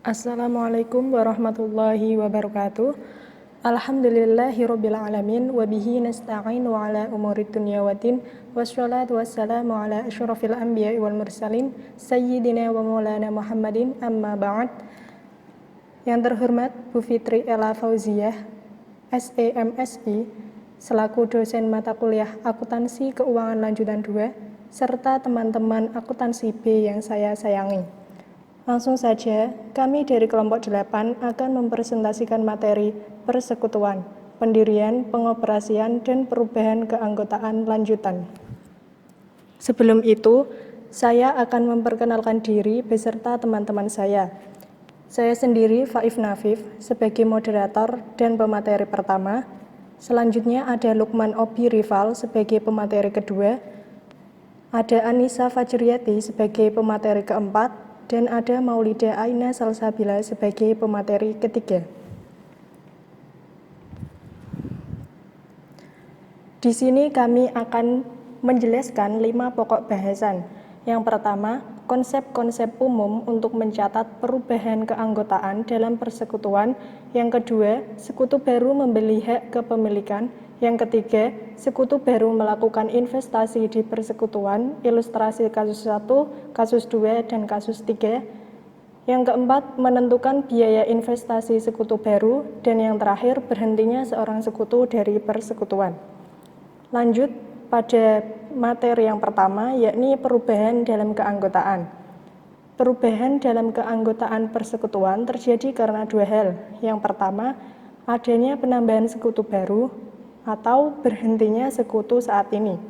Assalamualaikum warahmatullahi wabarakatuh. Alhamdulillahirabbil alamin wa bihi nasta'in wa ala umurid dunya waddin wassalatu wassalamu ala asyrafil anbiya'i wal mursalin sayyidina wa maulana Muhammadin amma ba'd. Yang terhormat Bu Fitri Ella Fauziyah, SEMSI, selaku dosen mata kuliah Akuntansi Keuangan Lanjutan 2, serta teman-teman akuntansi B yang saya sayangi. Langsung saja, kami dari kelompok 8 akan mempresentasikan materi persekutuan, pendirian, pengoperasian, dan perubahan keanggotaan lanjutan. Sebelum itu, saya akan memperkenalkan diri beserta teman-teman saya. Saya sendiri, Faif Nafif, sebagai moderator dan pemateri pertama. Selanjutnya ada Lukman Obi Rival sebagai pemateri kedua, ada Anissa Fajriyati sebagai pemateri keempat, dan ada Maulida Aina Salsabila sebagai pemateri ketiga. Di sini kami akan menjelaskan 5 pokok bahasan. Yang pertama, konsep-konsep umum untuk mencatat perubahan keanggotaan dalam persekutuan. Yang kedua, sekutu baru membeli hak kepemilikan. Yang ketiga, sekutu baru melakukan investasi di persekutuan, ilustrasi kasus 1, kasus 2, dan kasus 3. Yang keempat, menentukan biaya investasi sekutu baru. Dan yang terakhir, berhentinya seorang sekutu dari persekutuan. Lanjut pada materi yang pertama, yakni perubahan dalam keanggotaan. Perubahan dalam keanggotaan persekutuan terjadi karena 2 hal. Yang pertama, adanya penambahan sekutu baru atau berhentinya sekutu saat ini.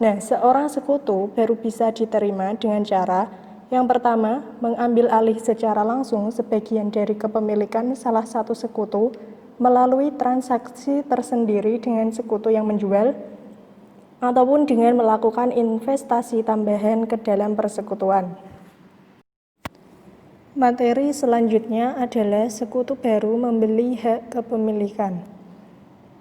Nah, seorang sekutu baru bisa diterima dengan cara yang pertama, mengambil alih secara langsung sebagian dari kepemilikan salah satu sekutu melalui transaksi tersendiri dengan sekutu yang menjual, ataupun dengan melakukan investasi tambahan ke dalam persekutuan. Materi selanjutnya adalah sekutu baru membeli hak kepemilikan.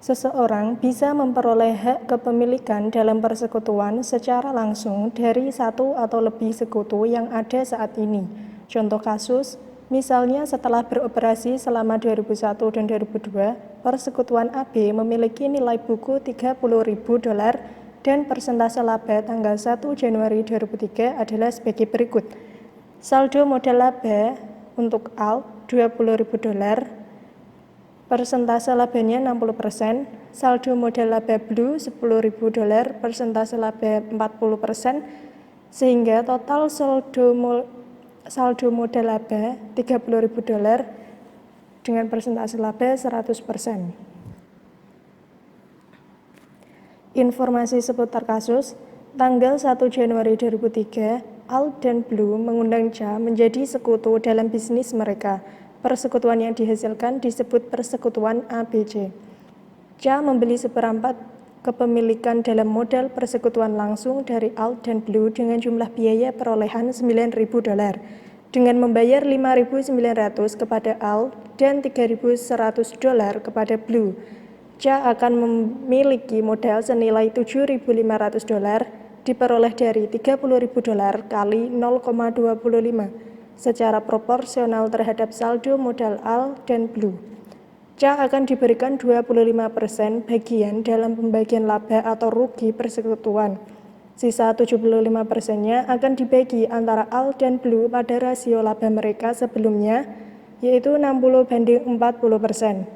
Seseorang bisa memperoleh hak kepemilikan dalam persekutuan secara langsung dari satu atau lebih sekutu yang ada saat ini. Contoh kasus, misalnya setelah beroperasi selama 2001 dan 2002, persekutuan AB memiliki nilai buku $30.000 dan persentase laba tanggal 1 Januari 2003 adalah sebagai berikut. Saldo modal laba untuk AL $20.000, persentase labanya 60%, saldo modal laba Blue $10.000, persentase laba 40%, sehingga total saldo modal laba $30.000 dengan persentase laba 100%. Informasi seputar kasus, tanggal 1 Januari 2003, AL dan Blue mengundang CA menjadi sekutu dalam bisnis mereka. Persekutuan yang dihasilkan disebut persekutuan ABC. CA membeli seperempat kepemilikan dalam modal persekutuan langsung dari AL dan Blue dengan jumlah biaya perolehan $9.000 dengan membayar $5.900 kepada AL dan $3.100 kepada Blue. CA akan memiliki modal senilai $7.500 diperoleh dari $30.000 kali 0,25 secara proporsional terhadap saldo modal AL dan Blue. CA akan diberikan 25% bagian dalam pembagian laba atau rugi persekutuan. Sisa 75%-nya akan dibagi antara AL dan Blue pada rasio laba mereka sebelumnya, yaitu 60/40%.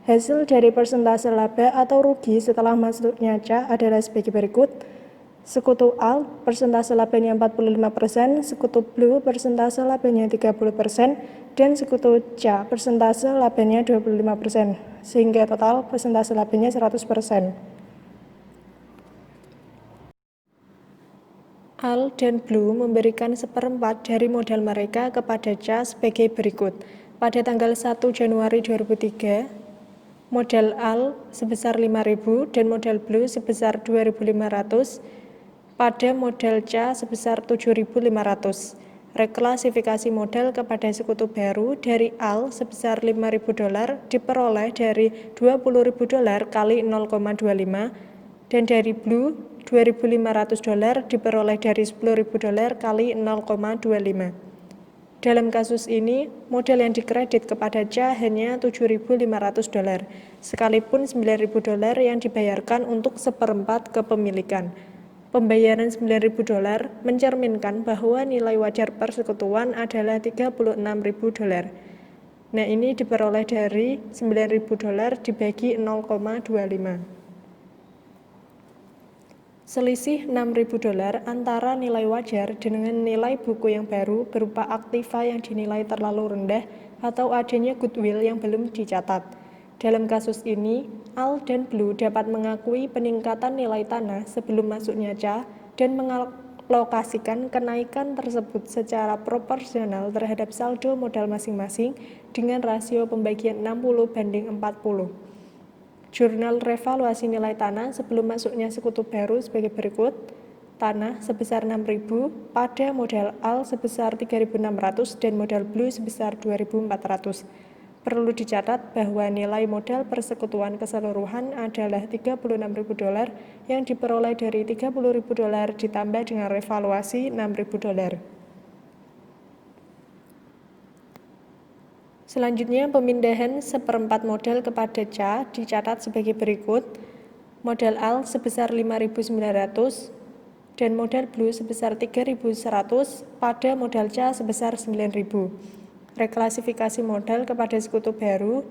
Hasil dari persentase laba atau rugi setelah masuknya CA adalah sebagai berikut. Sekutu AL persentase labanya 45%, sekutu Blue persentase labanya 30%, dan sekutu CA persentase labanya 25%, sehingga total persentase labanya 100%. AL dan Blue memberikan seperempat dari modal mereka kepada CA sebagai berikut. Pada tanggal 1 Januari 2003, modal AL sebesar $5.000 dan modal Blue sebesar $2.500, pada modal CA sebesar $7.500. Reklasifikasi modal kepada sekutu baru dari AL sebesar $5.000 diperoleh dari $20.000 kali 0,25 dan dari Blue $2.500 diperoleh dari $10.000 kali 0,25. Dalam kasus ini, modal yang dikredit kepada Cha hanya $7.500, sekalipun $9.000 yang dibayarkan untuk seperempat kepemilikan. Pembayaran $9.000 mencerminkan bahwa nilai wajar persekutuan adalah $36.000. Nah, ini diperoleh dari $9.000 dibagi 0,25. Selisih $6.000 antara nilai wajar dengan nilai buku yang baru berupa aktiva yang dinilai terlalu rendah atau adanya goodwill yang belum dicatat. Dalam kasus ini, Al dan Blue dapat mengakui peningkatan nilai tanah sebelum masuknya Cha dan mengalokasikan kenaikan tersebut secara proporsional terhadap saldo modal masing-masing dengan rasio pembagian 60/40. Jurnal revaluasi nilai tanah sebelum masuknya sekutu baru sebagai berikut. Tanah sebesar 6.000 pada modal Al sebesar 3.600 dan modal Blue sebesar 2.400. Perlu dicatat bahwa nilai modal persekutuan keseluruhan adalah $36.000 yang diperoleh dari $30.000 ditambah dengan revaluasi $6.000. Selanjutnya, pemindahan seperempat modal kepada Cha dicatat sebagai berikut. Modal Al sebesar 5.900 dan modal Blue sebesar 3.100 pada modal Cha sebesar 9.000. Reklasifikasi modal kepada sekutu baru,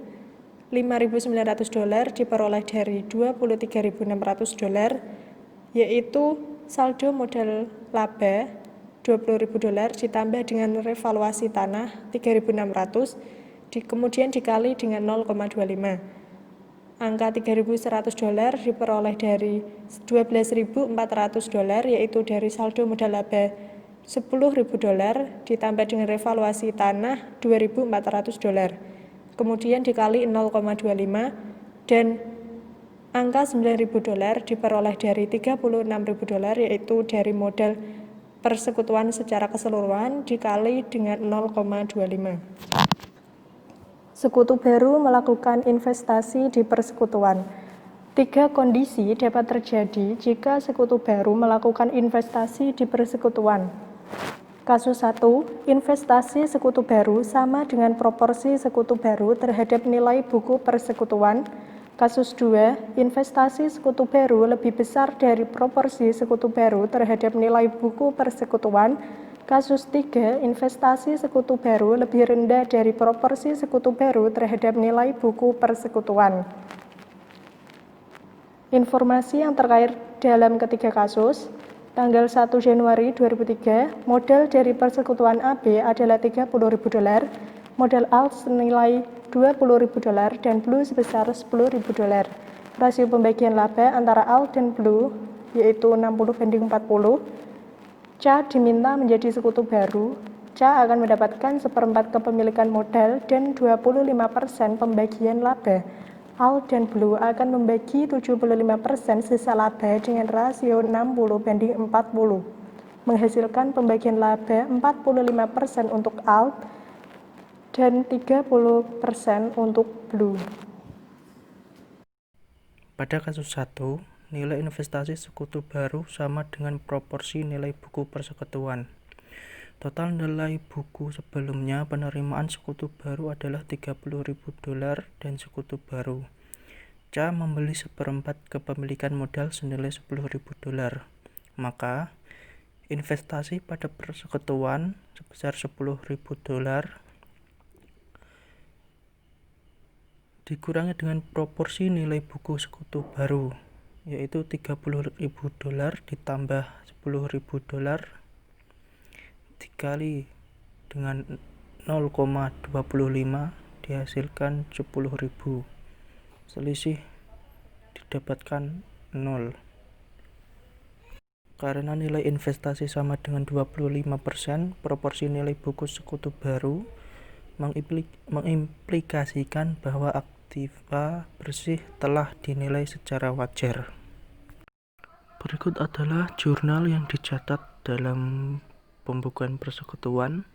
$5.900 diperoleh dari $23.600, yaitu saldo modal laba $20.000 ditambah dengan revaluasi tanah $3.600, kemudian dikali dengan 0,25. Angka $3.100 diperoleh dari $12.400, yaitu dari saldo modal laba $10.000 ditambah dengan revaluasi tanah $2.400. Kemudian dikali 0,25 dan angka $9.000 diperoleh dari $36.000, yaitu dari modal persekutuan secara keseluruhan dikali dengan 0,25. Sekutu baru melakukan investasi di persekutuan. 3 kondisi dapat terjadi jika sekutu baru melakukan investasi di persekutuan. Kasus 1, investasi sekutu baru sama dengan proporsi sekutu baru terhadap nilai buku persekutuan. Kasus 2, investasi sekutu baru lebih besar dari proporsi sekutu baru terhadap nilai buku persekutuan. Kasus 3, investasi sekutu baru lebih rendah dari proporsi sekutu baru terhadap nilai buku persekutuan. Informasi yang terkait dalam ketiga kasus. Tanggal 1 Januari 2003, modal dari persekutuan AB adalah $30.000, modal Al senilai $20.000 dan Blue sebesar $10.000. Rasio pembagian laba antara Al dan Blue yaitu 60/40. Cha diminta menjadi sekutu baru. Cha akan mendapatkan seperempat kepemilikan modal dan 25% pembagian laba. Al dan Blue akan membagi 75% sisa laba dengan rasio 60/40, menghasilkan pembagian laba 45% untuk Al dan 30% untuk Blue. Pada kasus 1, nilai investasi sekutu baru sama dengan proporsi nilai buku persekutuan. Total nilai buku sebelumnya penerimaan sekutu baru adalah $30.000 dan sekutu baru. Cha membeli seperempat kepemilikan modal senilai $10.000. Maka, investasi pada persekutuan sebesar $10.000 dikurangi dengan proporsi nilai buku sekutu baru, yaitu $30.000 ditambah $10.000 dikali dengan 0,25 dihasilkan 10.000. Selisih didapatkan 0. Karena nilai investasi sama dengan 25%, proporsi nilai buku sekutu baru mengimplikasikan bahwa aktiva bersih telah dinilai secara wajar. Berikut adalah jurnal yang dicatat dalam pembukuan persekutuan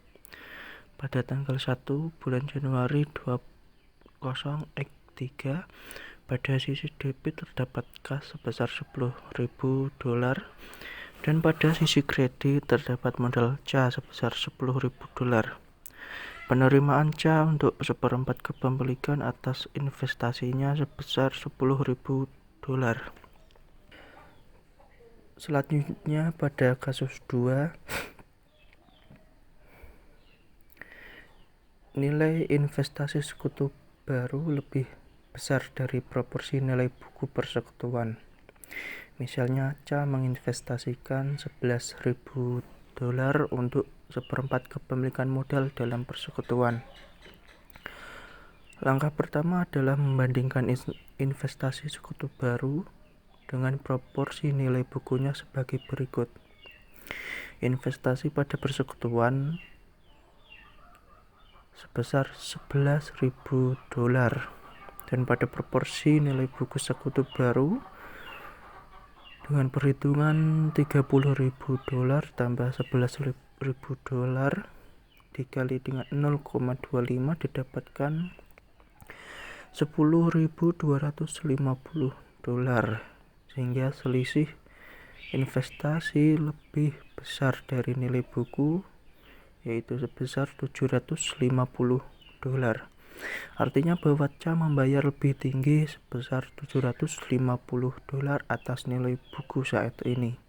pada tanggal 1 bulan Januari 20X3. Pada sisi debit terdapat kas sebesar $10.000 dan pada sisi kredit terdapat modal Cha sebesar $10.000. Penerimaan CA untuk seperempat kepemilikan atas investasinya sebesar $10.000. Selanjutnya pada kasus 2, nilai investasi sekutu baru lebih besar dari proporsi nilai buku persekutuan. Misalnya CA menginvestasikan $11.000 untuk seperempat kepemilikan modal dalam persekutuan. Langkah pertama adalah membandingkan investasi sekutu baru dengan proporsi nilai bukunya sebagai berikut. Investasi pada persekutuan sebesar $11.000 dan pada proporsi nilai buku sekutu baru dengan perhitungan $30.000 tambah $11.000 dikali dengan 0,25 didapatkan $10.250, sehingga selisih investasi lebih besar dari nilai buku, yaitu sebesar $750. Artinya bahwa CA membayar lebih tinggi sebesar $750 atas nilai buku saat ini.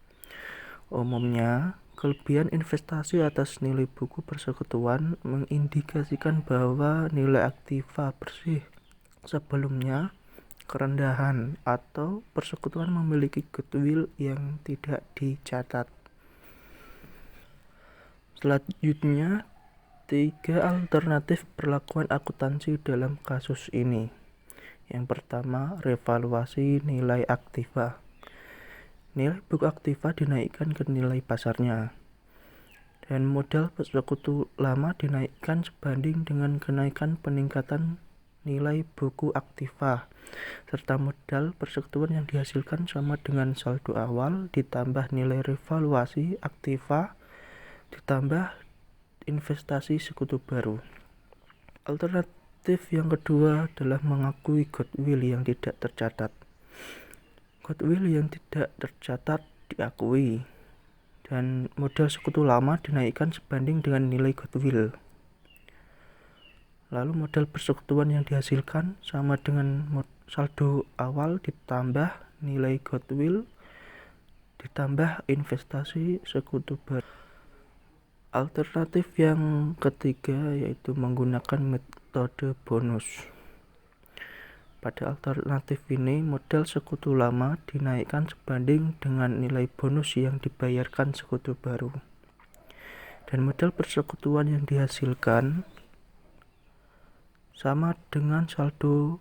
Umumnya, kelebihan investasi atas nilai buku persekutuan mengindikasikan bahwa nilai aktiva bersih sebelumnya kerendahan atau persekutuan memiliki goodwill yang tidak dicatat. Selanjutnya, 3 alternatif perlakuan akuntansi dalam kasus ini. Yang pertama, revaluasi nilai aktiva. Nilai buku aktiva dinaikkan ke nilai pasarnya, dan modal sekutu lama dinaikkan sebanding dengan kenaikan peningkatan nilai buku aktiva, serta modal persekutuan yang dihasilkan sama dengan saldo awal ditambah nilai revaluasi aktiva ditambah investasi sekutu baru. Alternatif yang kedua adalah mengakui goodwill yang tidak tercatat. Goodwill yang tidak tercatat diakui, dan modal sekutu lama dinaikkan sebanding dengan nilai goodwill. Lalu modal persekutuan yang dihasilkan sama dengan saldo awal ditambah nilai goodwill ditambah investasi sekutu baru. Alternatif yang ketiga yaitu menggunakan metode bonus. Pada alternatif ini, modal sekutu lama dinaikkan sebanding dengan nilai bonus yang dibayarkan sekutu baru. Dan modal persekutuan yang dihasilkan sama dengan saldo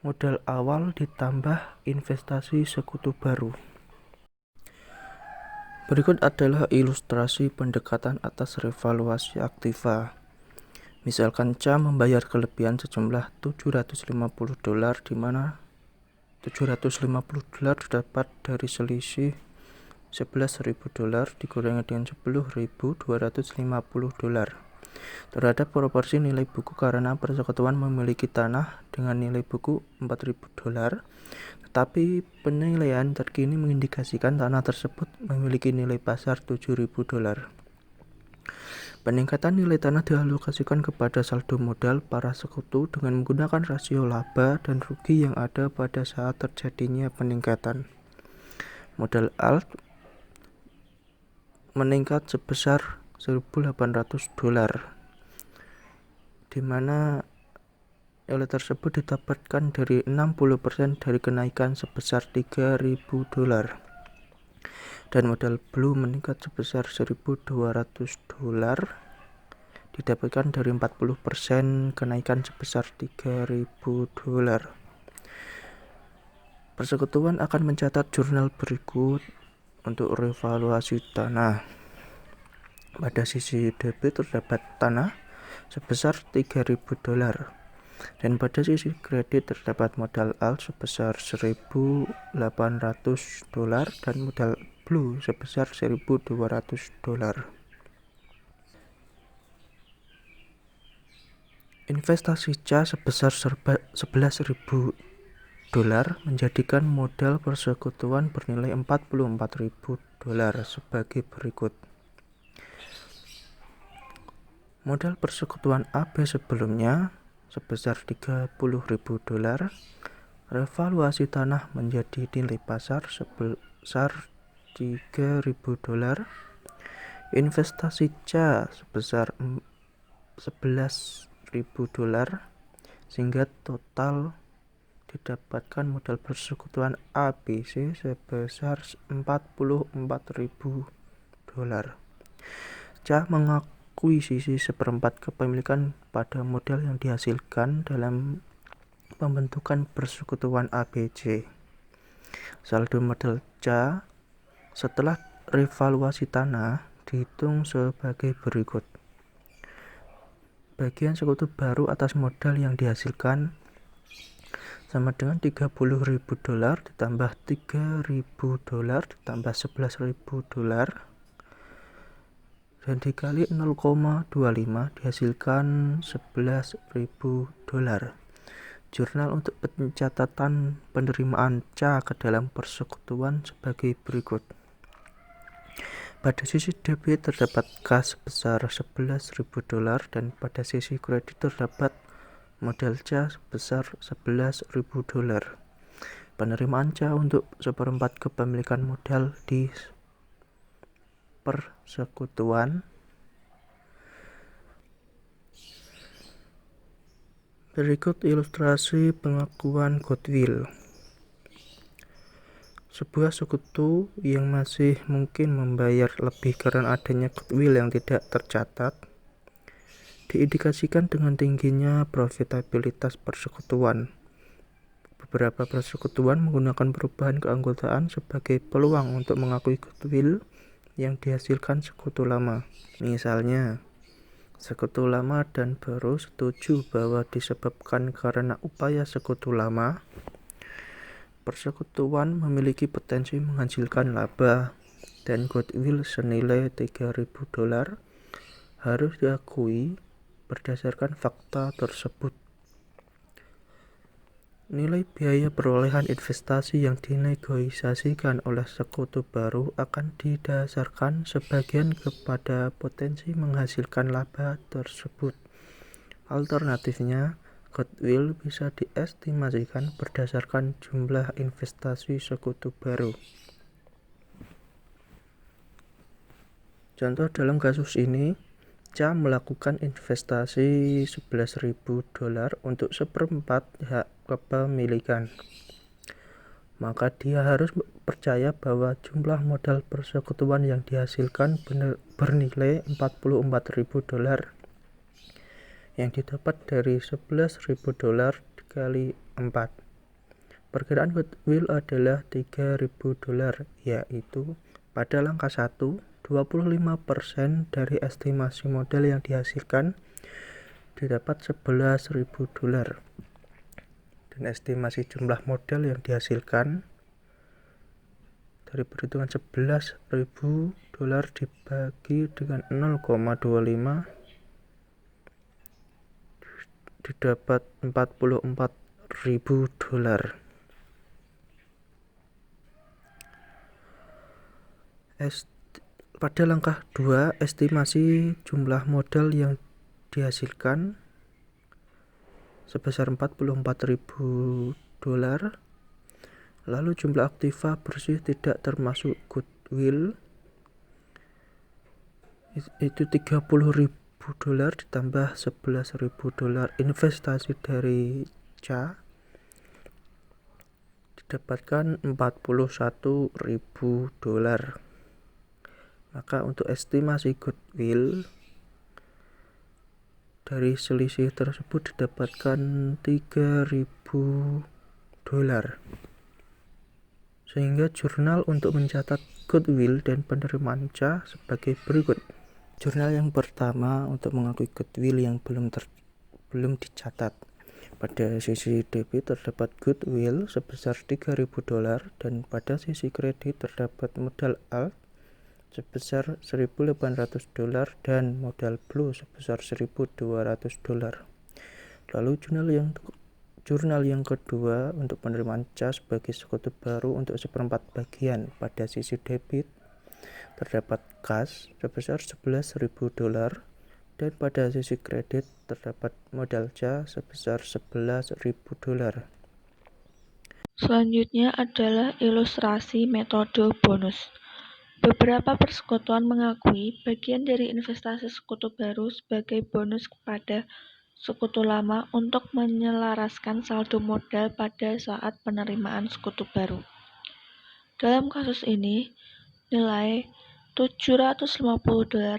modal awal ditambah investasi sekutu baru. Berikut adalah ilustrasi pendekatan atas revaluasi aktiva. Misalkan CA membayar kelebihan sejumlah $750, di mana $750 didapat dari selisih $11.000 dikurangi dengan $10.250 terhadap proporsi nilai buku karena persekutuan memiliki tanah dengan nilai buku $4.000, tetapi penilaian terkini mengindikasikan tanah tersebut memiliki nilai pasar $7.000. Peningkatan nilai tanah dialokasikan kepada saldo modal para sekutu dengan menggunakan rasio laba dan rugi yang ada pada saat terjadinya peningkatan. Modal alt meningkat sebesar $1.800, di mana nilai tersebut didapatkan dari 60% dari kenaikan sebesar $3.000. Dan modal blue meningkat sebesar $1.200, didapatkan dari 40% kenaikan sebesar $3.000. Persekutuan akan mencatat jurnal berikut untuk revaluasi tanah. Pada sisi debit terdapat tanah sebesar $3.000, dan pada sisi kredit terdapat modal alt sebesar $1.800 dan modal blue sebesar $1.200. Investasi CA sebesar $11.000 menjadikan modal persekutuan bernilai $44.000 sebagai berikut. Modal persekutuan AB sebelumnya sebesar $30.000, revaluasi tanah menjadi nilai pasar sebesar $3.000, investasi CA sebesar $11.000, sehingga total didapatkan modal persekutuan ABC sebesar $44.000. CA mengakuisisi seperempat kepemilikan pada modal yang dihasilkan dalam pembentukan persekutuan ABC. Saldo modal CA setelah revaluasi tanah dihitung sebagai berikut. Bagian sekutu baru atas modal yang dihasilkan sama dengan $30.000 ditambah $3.000 ditambah $11.000 dan dikali 0,25 dihasilkan $11.000. Jurnal untuk pencatatan penerimaan CA ke dalam persekutuan sebagai berikut. Pada sisi debit terdapat kas sebesar $11.000 dan pada sisi kredit terdapat modal CA sebesar $11.000. Penerimaan CA untuk seperempat kepemilikan modal di persekutuan. Berikut ilustrasi pengakuan goodwill. Sebuah sekutu yang masih mungkin membayar lebih karena adanya goodwill yang tidak tercatat diindikasikan dengan tingginya profitabilitas persekutuan. Beberapa persekutuan menggunakan perubahan keanggotaan sebagai peluang untuk mengakui goodwill yang dihasilkan sekutu lama. Misalnya, sekutu lama dan baru setuju bahwa disebabkan karena upaya sekutu lama, persekutuan memiliki potensi menghasilkan laba dan goodwill senilai $3.000 harus diakui berdasarkan fakta tersebut. Nilai biaya perolehan investasi yang dinegosiasikan oleh sekutu baru akan didasarkan sebagian kepada potensi menghasilkan laba tersebut. Alternatifnya, goodwill bisa diestimasikan berdasarkan jumlah investasi sekutu baru. Contoh dalam kasus ini, CA melakukan investasi $11.000 untuk seperempat hak kepemilikan. Maka dia harus percaya bahwa jumlah modal persekutuan yang dihasilkan bernilai $44.000 yang didapat dari $11.000 dikali 4. Perkiraan goodwill adalah $3.000, yaitu pada langkah 1, 25% dari estimasi modal yang dihasilkan didapat $11.000 dan estimasi jumlah modal yang dihasilkan dari perhitungan $11.000 dibagi dengan 0,25 didapat $44.000. Pada langkah 2, estimasi jumlah modal yang dihasilkan sebesar $44.000, lalu jumlah aktiva bersih tidak termasuk goodwill itu $30.000 ditambah $11.000 investasi dari CA didapatkan $41.000. Maka untuk estimasi goodwill dari selisih tersebut didapatkan $3.000. Sehingga jurnal untuk mencatat goodwill dan penerimaan CA sebagai berikut. Jurnal yang pertama untuk mengakui goodwill yang belum dicatat. Pada sisi debit terdapat goodwill sebesar $3.000 dan pada sisi kredit terdapat modal alt sebesar $1.800 dan modal blue sebesar $1.200. Lalu jurnal yang kedua untuk penerimaan CA sebagai sekutu baru untuk seperempat bagian. Pada sisi debit terdapat kas sebesar $11.000 Dan pada sisi kredit terdapat modal CA sebesar $11.000. Selanjutnya adalah ilustrasi metode bonus. Beberapa persekutuan mengakui bagian dari investasi sekutu baru sebagai bonus kepada sekutu lama untuk menyelaraskan saldo modal pada saat penerimaan sekutu baru. Dalam kasus ini, nilai $750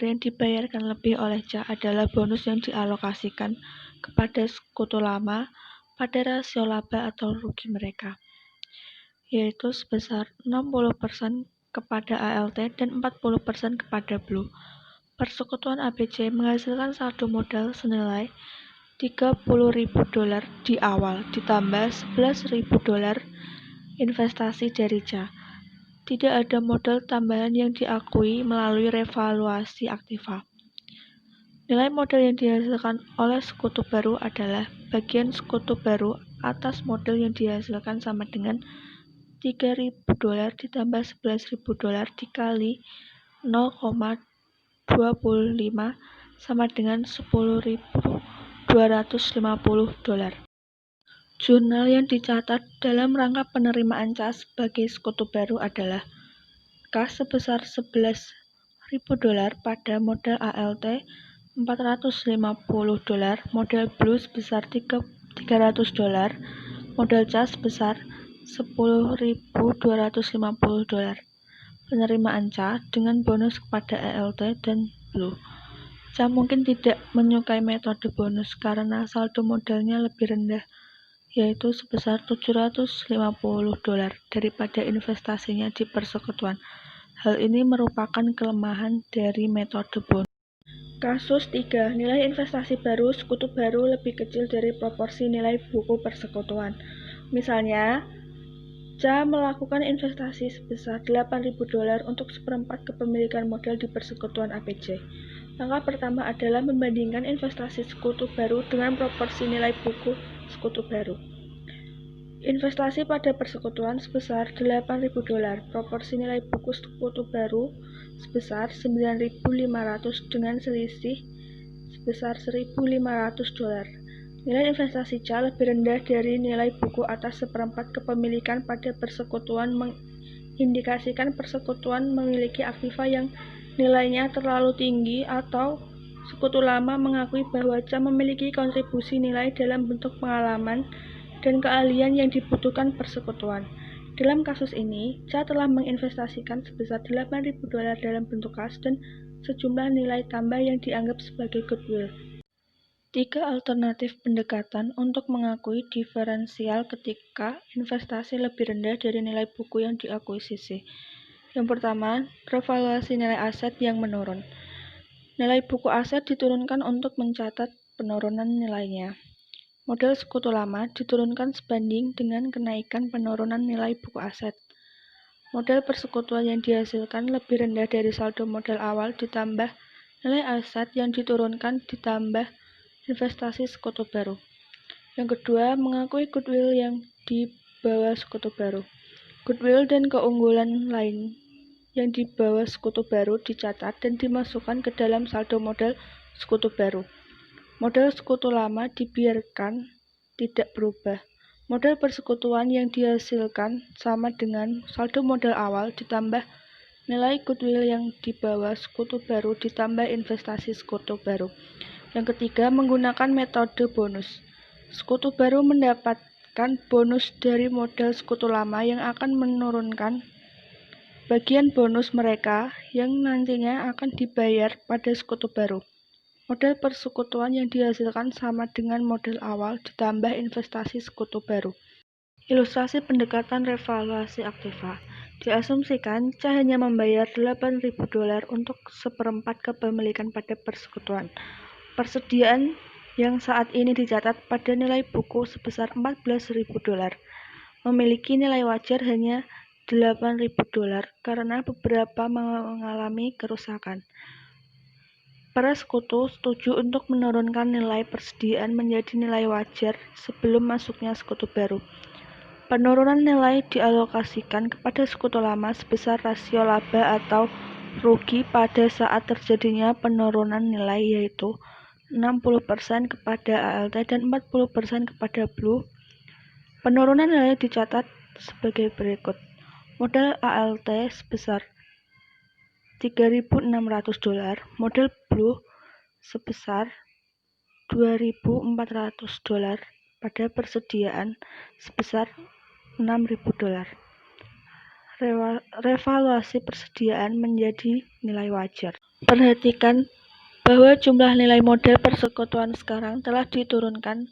yang dibayarkan lebih oleh CA adalah bonus yang dialokasikan kepada sekutu lama pada rasio laba atau rugi mereka, yaitu sebesar 60% kepada ALT dan 40% kepada Blue. Persekutuan ABC menghasilkan saldo modal senilai $30.000 di awal, ditambah $11.000 investasi dari CA. Tidak ada modal tambahan yang diakui melalui revaluasi aktiva. Nilai modal yang dihasilkan oleh sekutu baru adalah bagian sekutu baru atas modal yang dihasilkan sama dengan $3.000 ditambah $11.000 dikali 0,25 sama dengan $10.250. Jurnal yang dicatat dalam rangka penerimaan CA sebagai sekutu baru adalah kas sebesar $11.000 pada modal ALT $450, modal Blue sebesar $300, modal CA sebesar $10.250. Penerimaan CA dengan bonus kepada ALT dan Blue. CA mungkin tidak menyukai metode bonus karena saldo modalnya lebih rendah, yaitu sebesar $750 daripada investasinya di persekutuan. Hal ini merupakan kelemahan dari metode bonus. Kasus 3. Nilai investasi baru sekutu baru lebih kecil dari proporsi nilai buku persekutuan. Misalnya, CA melakukan investasi sebesar $8.000 untuk seperempat kepemilikan modal di persekutuan ABC. Langkah pertama adalah membandingkan investasi sekutu baru dengan proporsi nilai buku sekutu baru. Investasi pada persekutuan sebesar $8.000, proporsi nilai buku sekutu baru sebesar $9.500 dengan selisih sebesar $1.500. Nilai investasi CA lebih rendah dari nilai buku atas seperempat kepemilikan pada persekutuan mengindikasikan persekutuan memiliki aktiva yang nilainya terlalu tinggi atau sekutu lama mengakui bahwa CA memiliki kontribusi nilai dalam bentuk pengalaman dan keahlian yang dibutuhkan persekutuan. Dalam kasus ini, CA telah menginvestasikan sebesar $8.000 dalam bentuk kas dan sejumlah nilai tambah yang dianggap sebagai goodwill. 3 alternatif pendekatan untuk mengakui diferensial ketika investasi lebih rendah dari nilai buku yang diakuisisi. Yang pertama, revaluasi nilai aset yang menurun. Nilai buku aset diturunkan untuk mencatat penurunan nilainya. Modal sekutu lama diturunkan sebanding dengan kenaikan penurunan nilai buku aset. Modal persekutuan yang dihasilkan lebih rendah dari saldo modal awal ditambah nilai aset yang diturunkan ditambah investasi sekutu baru. Yang kedua, mengakui goodwill yang di bawah sekutu baru. Goodwill dan keunggulan lain yang di bawah sekutu baru dicatat dan dimasukkan ke dalam saldo modal sekutu baru. Modal sekutu lama dibiarkan tidak berubah. Modal persekutuan yang dihasilkan sama dengan saldo modal awal ditambah nilai goodwill yang di bawah sekutu baru ditambah investasi sekutu baru. Yang ketiga, menggunakan metode bonus. Sekutu baru mendapatkan bonus dari modal sekutu lama yang akan menurunkan bagian bonus mereka yang nantinya akan dibayar pada sekutu baru. Modal persekutuan yang dihasilkan sama dengan modal awal ditambah investasi sekutu baru. Ilustrasi pendekatan revaluasi aktiva. Diasumsikan CA hanya membayar $8.000 untuk seperempat kepemilikan pada persekutuan. Persediaan yang saat ini dicatat pada nilai buku sebesar $14.000 memiliki nilai wajar hanya $8.000 karena beberapa mengalami kerusakan. Para sekutu setuju untuk menurunkan nilai persediaan menjadi nilai wajar sebelum masuknya sekutu baru. Penurunan nilai dialokasikan kepada sekutu lama sebesar rasio laba atau rugi pada saat terjadinya penurunan nilai, yaitu 60% kepada ALT dan 40% kepada Blue. Penurunan nilai dicatat sebagai berikut. Modal ALT sebesar $3.600, modal Blue sebesar $2.400, pada persediaan sebesar $6.000. Revaluasi persediaan menjadi nilai wajar. Perhatikan bahwa jumlah nilai modal persekutuan sekarang telah diturunkan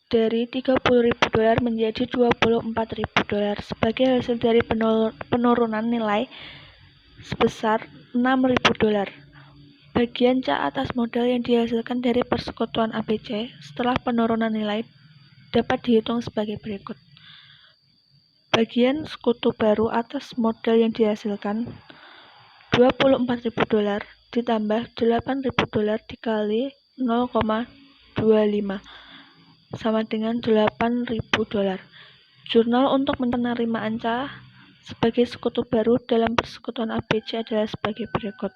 dari $30.000 menjadi $24.000 sebagai hasil dari penurunan nilai sebesar $6.000. Bagian C atas modal yang dihasilkan dari persekutuan ABC setelah penurunan nilai dapat dihitung sebagai berikut. Bagian sekutu baru atas modal yang dihasilkan $24.000 ditambah $8.000 dikali 0,25 sama dengan $8.000. Jurnal untuk penerimaan C sebagai sekutu baru dalam persekutuan ABC adalah sebagai berikut.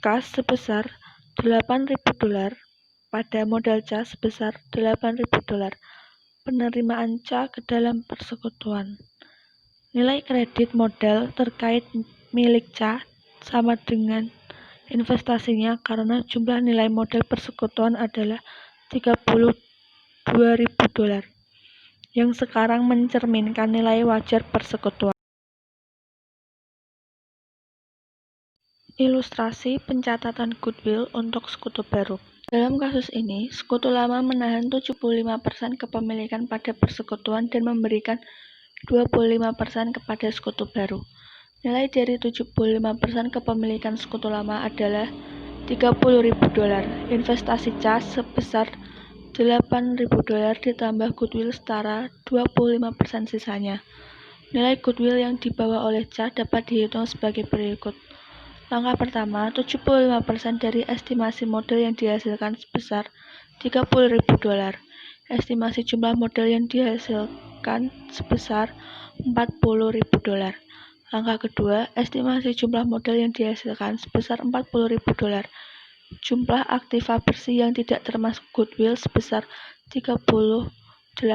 Kas sebesar $8.000 pada modal C sebesar $8.000. Penerimaan C ke dalam persekutuan. Nilai kredit modal terkait milik C sama dengan investasinya karena jumlah nilai modal persekutuan adalah $32.000 yang sekarang mencerminkan nilai wajar persekutuan. Ilustrasi pencatatan goodwill untuk sekutu baru. Dalam kasus ini, sekutu lama menahan 75% kepemilikan pada persekutuan dan memberikan 25% kepada sekutu baru. Nilai dari 75% kepemilikan sekutu lama adalah $30.000. Investasi C sebesar $8.000 ditambah goodwill setara 25% sisanya. Nilai goodwill yang dibawa oleh C dapat dihitung sebagai berikut. Langkah pertama, 75% dari estimasi modal yang dihasilkan sebesar $30.000. Estimasi jumlah modal yang dihasilkan sebesar $40.000. Langkah kedua, estimasi jumlah modal yang dihasilkan sebesar $40.000. Jumlah aktiva bersih yang tidak termasuk goodwill sebesar $38.000.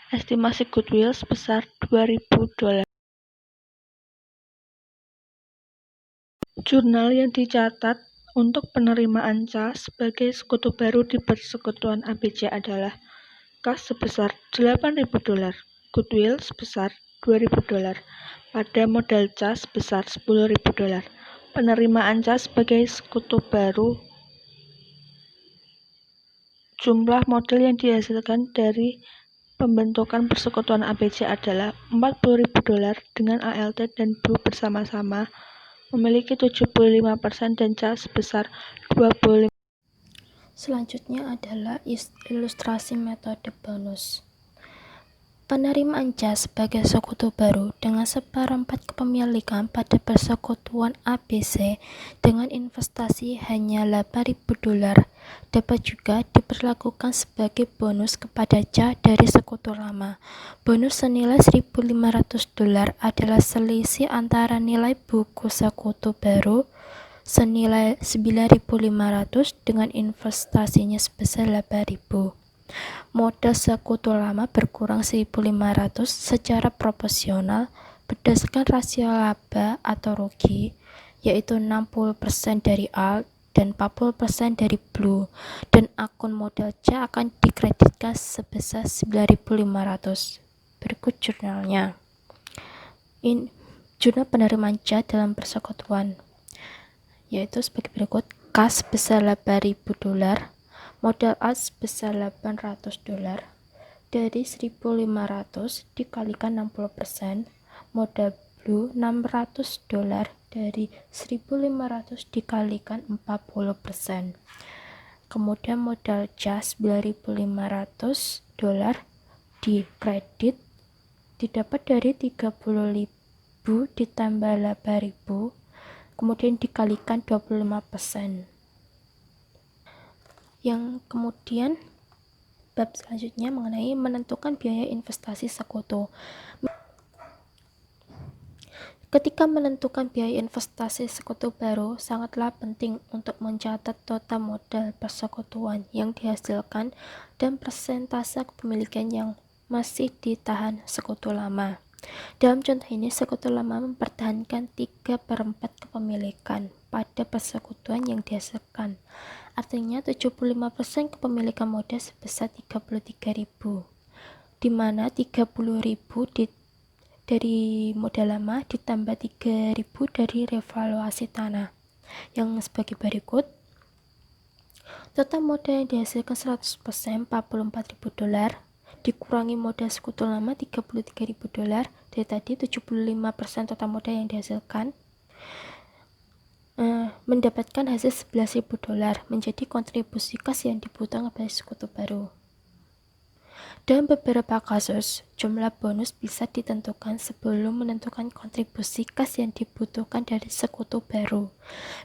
Estimasi goodwill sebesar $2.000. Jurnal yang dicatat untuk penerimaan C sebagai sekutu baru di persekutuan ABC adalah kas sebesar $8.000, goodwill sebesar $2.000, pada modal C sebesar $10.000. Penerimaan C sebagai sekutu baru, jumlah modal yang dihasilkan dari pembentukan persekutuan ABC adalah $40.000 dengan ALT dan Blue bersama-sama memiliki 75% dan C sebesar 25%. Selanjutnya adalah ilustrasi metode bonus. Penerimaan C sebagai sekutu baru dengan seperempat kepemilikan pada persekutuan ABC dengan investasi hanya $8.000 dapat juga diperlakukan sebagai bonus kepada C dari sekutu lama. Bonus senilai $1.500 adalah selisih antara nilai buku sekutu baru senilai $9.500 dengan investasinya sebesar $8.000. Modal sekutu lama berkurang $1.500 secara proporsional berdasarkan rasio laba atau rugi, yaitu 60% dari ALT dan 40% dari Blue, dan akun modal C akan dikreditkan sebesar $9.500. Berikut jurnalnya. Jurnal penerimaan C dalam persekutuan, yaitu sebagai berikut. Kas sebesar $8.000, modal A sebesar $800, dari 1.500 dikalikan 60%, modal Blue $600, dari 1.500 dikalikan 40%. Kemudian modal C $9.500 dikredit, didapat dari 30.000 ditambah 8.000, kemudian dikalikan 25%. Yang kemudian bab selanjutnya mengenai menentukan biaya investasi sekutu. Ketika menentukan biaya investasi sekutu baru, sangatlah penting untuk mencatat total modal persekutuan yang dihasilkan dan persentase kepemilikan yang masih ditahan sekutu lama. Dalam contoh ini, sekutu lama mempertahankan 3/4 kepemilikan pada persekutuan yang dihasilkan. Artinya 75% kepemilikan modal sebesar 33.000, di mana 30.000 dari modal lama ditambah 3.000 dari revaluasi tanah, yang sebagai berikut. Total modal yang dihasilkan 100% $44.000 dikurangi modal sekutu lama $33.000. Dari tadi 75% total modal yang dihasilkan mendapatkan hasil $11.000 menjadi kontribusi kas yang dibutuhkan kepada sekutu baru. Dalam beberapa kasus, jumlah bonus bisa ditentukan sebelum menentukan kontribusi kas yang dibutuhkan dari sekutu baru.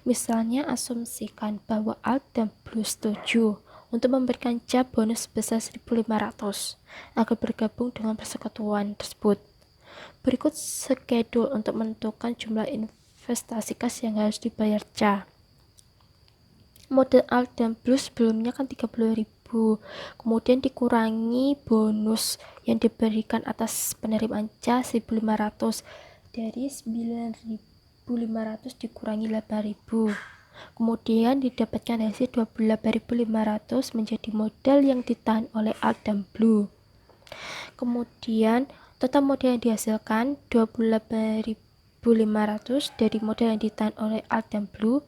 Misalnya, asumsikan bahwa Alt dan Blue setuju untuk memberikan C bonus sebesar 1.500 agar bergabung dengan persekutuan tersebut. Berikut skedul untuk menentukan jumlah investasi kas yang harus dibayar C. Model Alt dan Blue sebelumnya kan 30.000, kemudian dikurangi bonus yang diberikan atas penerimaan C 1.500, dari 9.500 dikurangi 8.000, kemudian didapatkan hasil 28.500 menjadi modal yang ditahan oleh Alt dan Blue. Kemudian total modal yang dihasilkan 28.500 dari modal yang ditahan oleh Alt dan Blue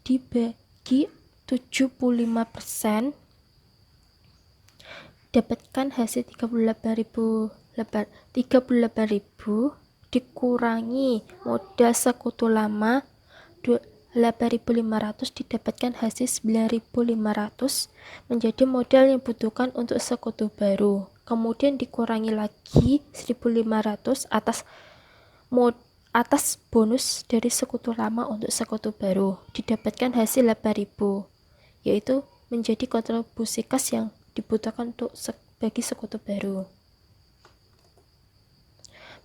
dibagi 75%, dapatkan hasil 38.000 dikurangi modal sekutu lama 8.500 didapatkan hasil 9.500 menjadi modal yang dibutuhkan untuk sekutu baru. Kemudian dikurangi lagi 1.500 atas bonus dari sekutu lama untuk sekutu baru, didapatkan hasil 8.000, yaitu menjadi kontribusi kas yang dibutuhkan untuk bagi sekutu baru.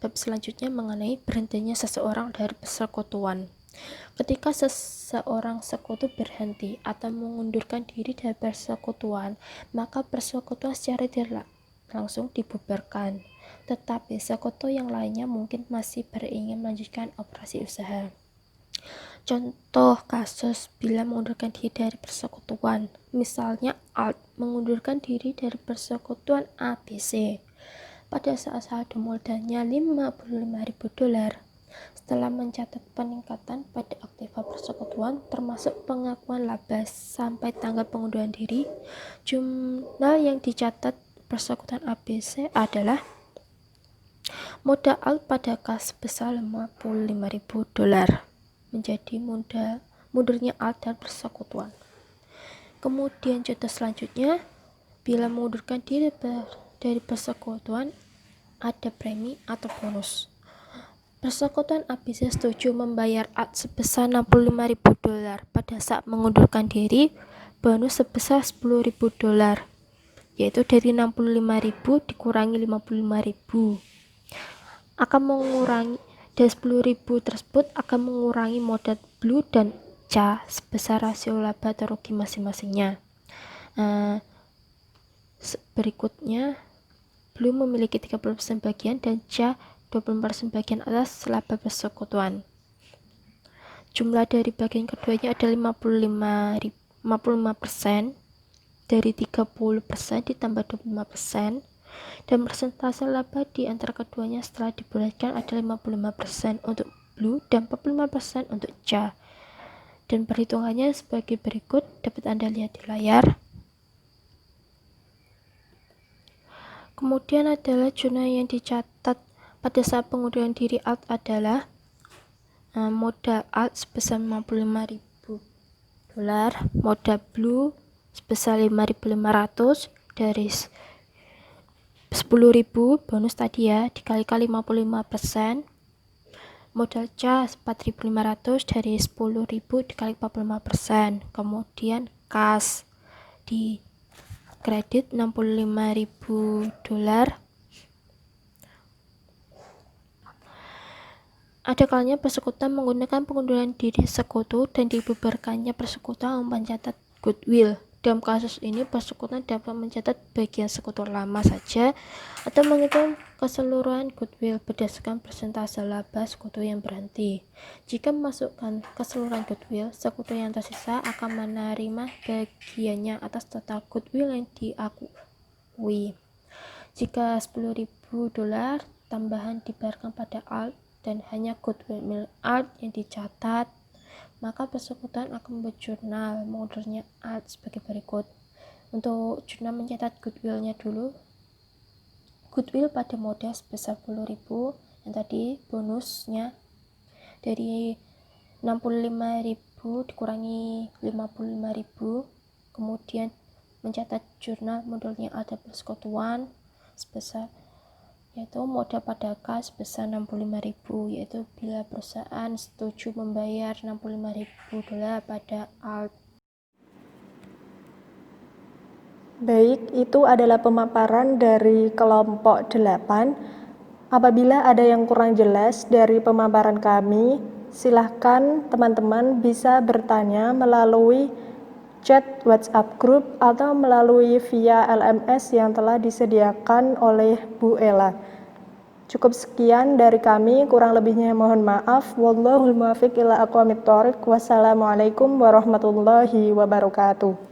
Bab selanjutnya mengenai berhentinya seseorang dari persekutuan. Ketika seseorang sekutu berhenti atau mengundurkan diri dari persekutuan, maka persekutuan secara tidak langsung dibubarkan. Tetapi sekutu yang lainnya mungkin masih beringin melanjutkan operasi usaha. Contoh kasus bila mengundurkan diri dari persekutuan, misalnya Alt mengundurkan diri dari persekutuan ABC pada saat saldo modalnya $55.000. Setelah mencatat peningkatan pada aktiva persekutuan termasuk pengakuan laba sampai tanggal pengunduran diri, jumlah yang dicatat persekutuan ABC adalah modal Alt pada kas sebesar $55.000 menjadi mundurnya Alt dan persekutuan. Kemudian contoh selanjutnya, bila mengundurkan diri dari persekutuan ada premi atau bonus. Persekutuan ABC setuju membayar Alt sebesar $65.000 pada saat mengundurkan diri, bonus sebesar $10.000, yaitu dari 65.000 dikurangi 55.000 akan mengurangi, dan 10.000 tersebut akan mengurangi modal Blue dan C sebesar rasio laba atau rugi masing-masingnya. Berikutnya, Blue memiliki 30% bagian dan C 20% bagian atas laba persekutuan. Jumlah dari bagian keduanya adalah 55% dari 30% ditambah 25%, dan persentase laba di antara keduanya setelah dibulatkan adalah 55% untuk Blue dan 45% untuk C. Dan perhitungannya sebagai berikut, dapat Anda lihat di layar. Kemudian adalah jumlah yang dicatat pada saat pengunduran diri Alt adalah modal Alt sebesar $55.000, modal Blue sebesar $5.500 dari 10.000 bonus tadi ya, dikalikan 55%, modal C 4.500 dari 10.000 dikali 45%, kemudian kas di kredit $65.000, Ada kalanya persekutuan menggunakan pengunduran diri sekutu dan dibubarkannya persekutuan mencatat goodwill. Dalam kasus ini, persekutuan dapat mencatat bagian sekutu lama saja atau menghitung keseluruhan goodwill berdasarkan persentase laba sekutu yang berhenti. Jika memasukkan keseluruhan goodwill, sekutu yang tersisa akan menerima bagiannya atas total goodwill yang diakui. Jika $10.000 tambahan dibayarkan pada Alt dan hanya goodwill milik Alt yang dicatat, maka persekutuan akan membuat jurnal mengundurnya Alt sebagai berikut. Untuk jurnal mencatat goodwill-nya dulu, goodwill pada modal sebesar 10.000, yang tadi bonusnya dari 65.000 dikurangi 55.000, kemudian mencatat jurnal mundurnya Alt persekutuan sebesar yaitu modal pada kas sebesar 65.000, yaitu bila perusahaan setuju membayar $65.000 pada Alt. Baik, itu adalah pemaparan dari kelompok 8. Apabila ada yang kurang jelas dari pemaparan kami, silahkan teman-teman bisa bertanya melalui chat WhatsApp group atau melalui via LMS yang telah disediakan oleh Bu Ella. Cukup sekian dari kami, kurang lebihnya mohon maaf. Wallahul muwaffiq ila aqwamit thoriq. Wassalamualaikum warahmatullahi wabarakatuh.